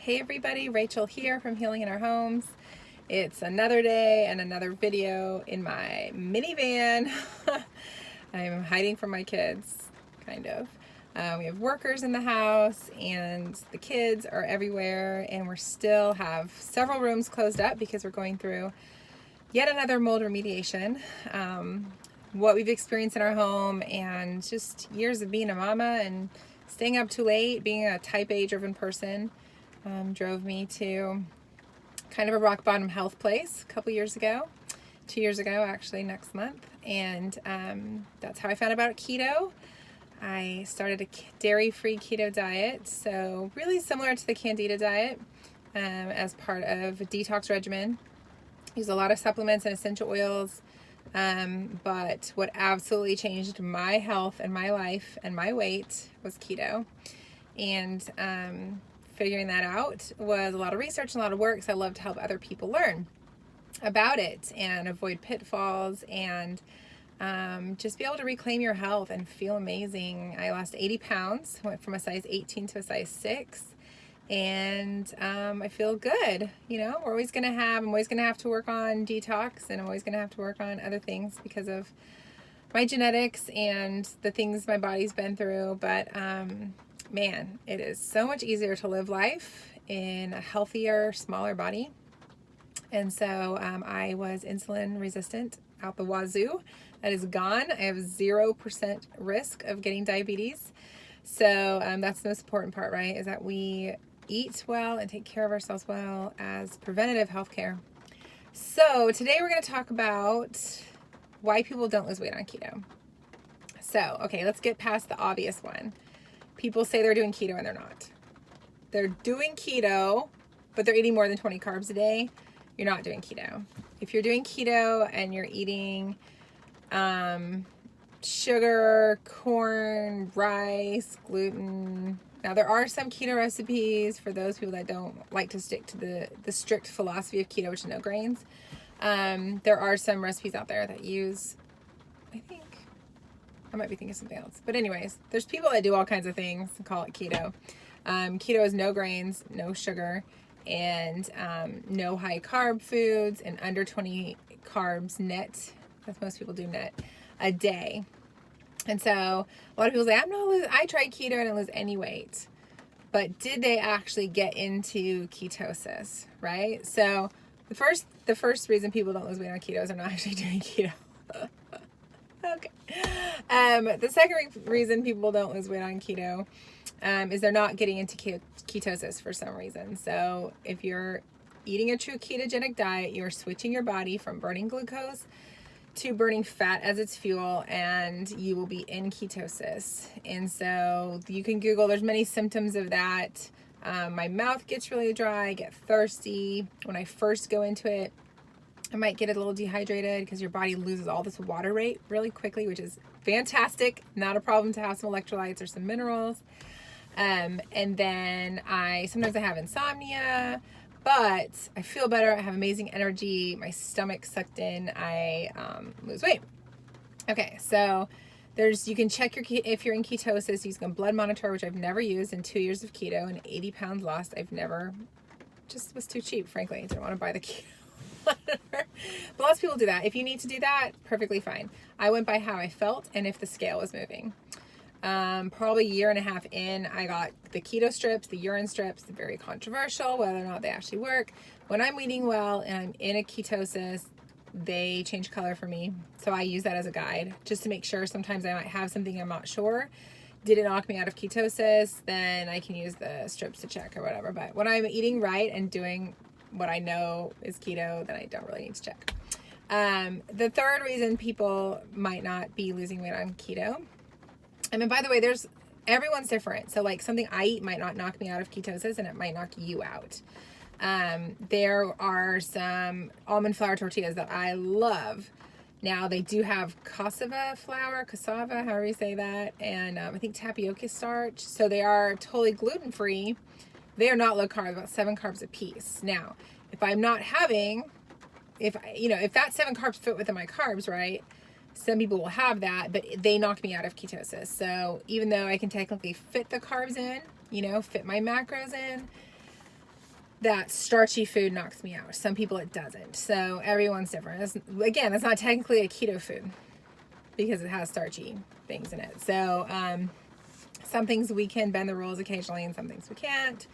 Hey everybody, Rachel here from Healing in Our Homes. It's another day and another video in my minivan. I'm hiding from my kids, kind of. We have workers in the house and the kids are everywhere, and we still have several rooms closed up because we're going through yet another mold remediation. What we've experienced in our home and just years of being a mama and staying up too late, being a type A driven person, drove me to kind of a rock bottom health place a couple years ago, 2 years ago actually, next month. And that's how I found out about keto. I started a dairy-free keto diet, so really similar to the Candida diet, as part of a detox regimen. Use a lot of supplements and essential oils, but what absolutely changed my health and my life and my weight was keto. And figuring that out was a lot of research and a lot of work, so I love to help other people learn about it and avoid pitfalls and just be able to reclaim your health and feel amazing. I lost 80 pounds, went from a size 18 to a size 6, and I feel good. You know, I'm always gonna have to work on detox, and I'm always gonna have to work on other things because of my genetics and the things my body's been through, but man, it is so much easier to live life in a healthier, smaller body. And so I was insulin resistant out the wazoo. That is gone. I have 0% risk of getting diabetes. So that's the most important part, right? Is that we eat well and take care of ourselves well as preventative health care. So today we're going to talk about why people don't lose weight on keto. So, okay, let's get past the obvious one. People say they're doing keto and they're not. They're doing keto, but they're eating more than 20 carbs a day. You're not doing keto. If you're doing keto and you're eating sugar, corn, rice, gluten. Now, there are some keto recipes for those people that don't like to stick to the strict philosophy of keto, which is no grains. There are some recipes out there that use, I might be thinking of something else. But anyways, there's people that do all kinds of things and call it keto. Keto is no grains, no sugar, and no high carb foods, and under 20 carbs net. That's most people do net a day. And so a lot of people say, I tried keto and I didn't lose any weight. But did they actually get into ketosis, right? So the first reason people don't lose weight on keto is they're not actually doing keto. Okay. The second reason people don't lose weight on keto is they're not getting into ketosis for some reason. So if you're eating a true ketogenic diet, you're switching your body from burning glucose to burning fat as its fuel, and you will be in ketosis. And so you can Google, there's many symptoms of that. My mouth gets really dry, I get thirsty. When I first go into it, I might get a little dehydrated because your body loses all this water rate really quickly, which is fantastic. Not a problem to have some electrolytes or some minerals. And then sometimes I have insomnia, but I feel better. I have amazing energy. My stomach sucked in. I lose weight. Okay, so you can check if you're in ketosis using a blood monitor, which I've never used in 2 years of keto, and 80 pounds lost. Just was too cheap, frankly. I didn't want to buy the keto. But lots of people do that. If you need to do that, perfectly fine. I went by how I felt and if the scale was moving. Probably a year and a half in, I got the keto strips, the urine strips. They're very controversial whether or not they actually work. When I'm eating well and I'm in a ketosis, they change color for me. So I use that as a guide just to make sure. Sometimes I might have something I'm not sure. Did it knock me out of ketosis? Then I can use the strips to check or whatever. But when I'm eating right and doing what I know is keto, then I don't really need to check. The third reason people might not be losing weight on keto, and by the way, everyone's different. So like something I eat might not knock me out of ketosis and it might knock you out. There are some almond flour tortillas that I love. Now they do have cassava, however you say that, and I think tapioca starch. So they are totally gluten-free. They are not low carb, about 7 carbs a piece. Now, if I'm not having, if that 7 carbs fit within my carbs, right? Some people will have that, but they knock me out of ketosis. So even though I can technically fit the carbs in, fit my macros in, that starchy food knocks me out. Some people it doesn't. So everyone's different. Again, it's not technically a keto food because it has starchy things in it. So some things we can bend the rules occasionally and some things we can't.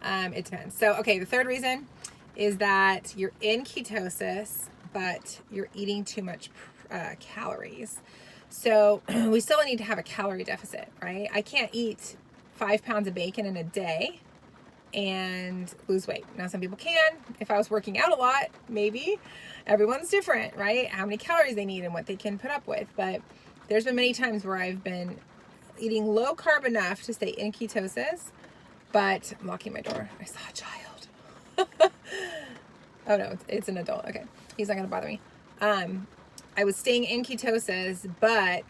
It depends. So, okay, the third reason is that you're in ketosis, but you're eating too much calories. So we still need to have a calorie deficit, right? I can't eat 5 pounds of bacon in a day and lose weight. Now, some people can. If I was working out a lot, maybe. Everyone's different, right? How many calories they need and what they can put up with. But there's been many times where I've been eating low carb enough to stay in ketosis, but I'm locking my door. I saw a child. Oh no, it's an adult. Okay, he's not gonna bother me. I was staying in ketosis, but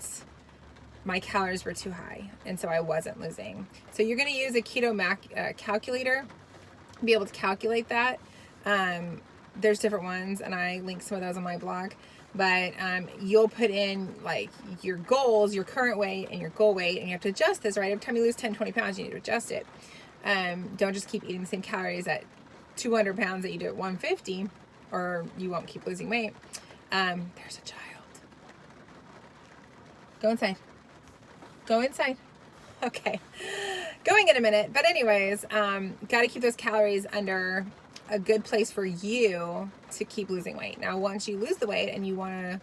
my calories were too high, and so I wasn't losing. So you're gonna use a keto calculator, be able to calculate that. There's different ones, and I link some of those on my blog. But you'll put in like your goals, your current weight, and your goal weight, and you have to adjust this, right? Every time you lose 10, 20 pounds, you need to adjust it. Don't just keep eating the same calories at 200 pounds that you do at 150, or you won't keep losing weight. There's a child. Go inside. Go inside. Okay. Going in a minute. But anyways, got to keep those calories under a good place for you to keep losing weight. Now, once you lose the weight and you want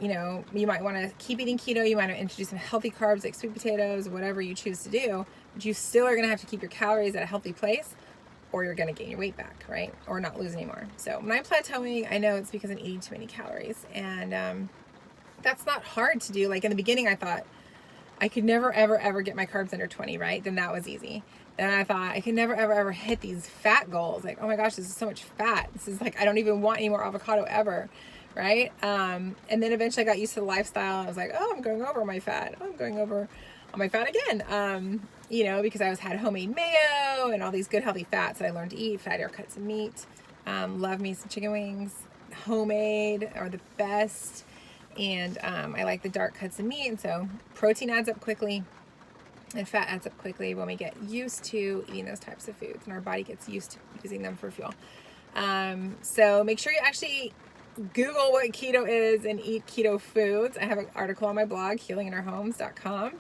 to, you might want to keep eating keto, you might want to introduce some healthy carbs like sweet potatoes, whatever you choose to do, but you still are going to have to keep your calories at a healthy place, or you're going to gain your weight back, right? Or not lose anymore. So when I'm plateauing, I know it's because I'm eating too many calories, and that's not hard to do. Like in the beginning, I thought I could never, ever, ever get my carbs under 20, right? Then that was easy. Then I thought I could never, ever, ever hit these fat goals. Like, oh my gosh, this is so much fat. This is like, I don't even want any more avocado ever, right? And then eventually I got used to the lifestyle. I was like, oh, I'm going over my fat. Oh, I'm going over on my fat again. Because I had homemade mayo and all these good healthy fats that I learned to eat, fattier cuts of meat. Love me some chicken wings. Homemade are the best. And I like the dark cuts of meat. And so protein adds up quickly and fat adds up quickly when we get used to eating those types of foods and our body gets used to using them for fuel. So make sure you actually Google what keto is and eat keto foods. I have an article on my blog, HealinginourHomes.com.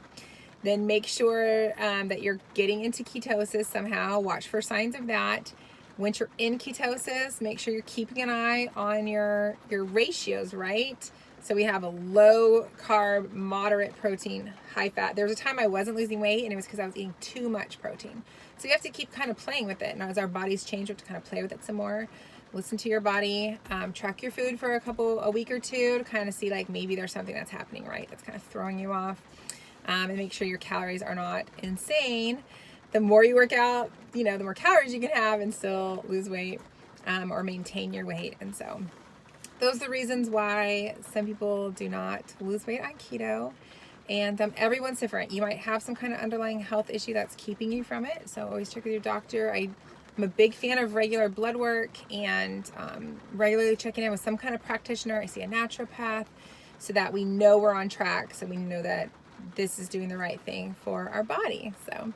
Then make sure that you're getting into ketosis somehow. Watch for signs of that. Once you're in ketosis, make sure you're keeping an eye on your ratios, right? So we have a low carb, moderate protein, high fat. There was a time I wasn't losing weight and it was because I was eating too much protein. So you have to keep kind of playing with it. And as our bodies change, we have to kind of play with it some more. Listen to your body, track your food for a week or two to kind of see like maybe there's something that's happening, right? That's kind of throwing you off. And make sure your calories are not insane. The more you work out, the more calories you can have and still lose weight or maintain your weight. And so those are the reasons why some people do not lose weight on keto. And everyone's different. You might have some kind of underlying health issue that's keeping you from it. So always check with your doctor. I'm a big fan of regular blood work and regularly checking in with some kind of practitioner. I see a naturopath so that we know we're on track. So we know that this is doing the right thing for our body. So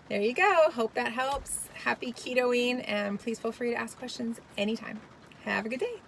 there you go. Hope that helps. Happy ketoing, and please feel free to ask questions anytime. Have a good day.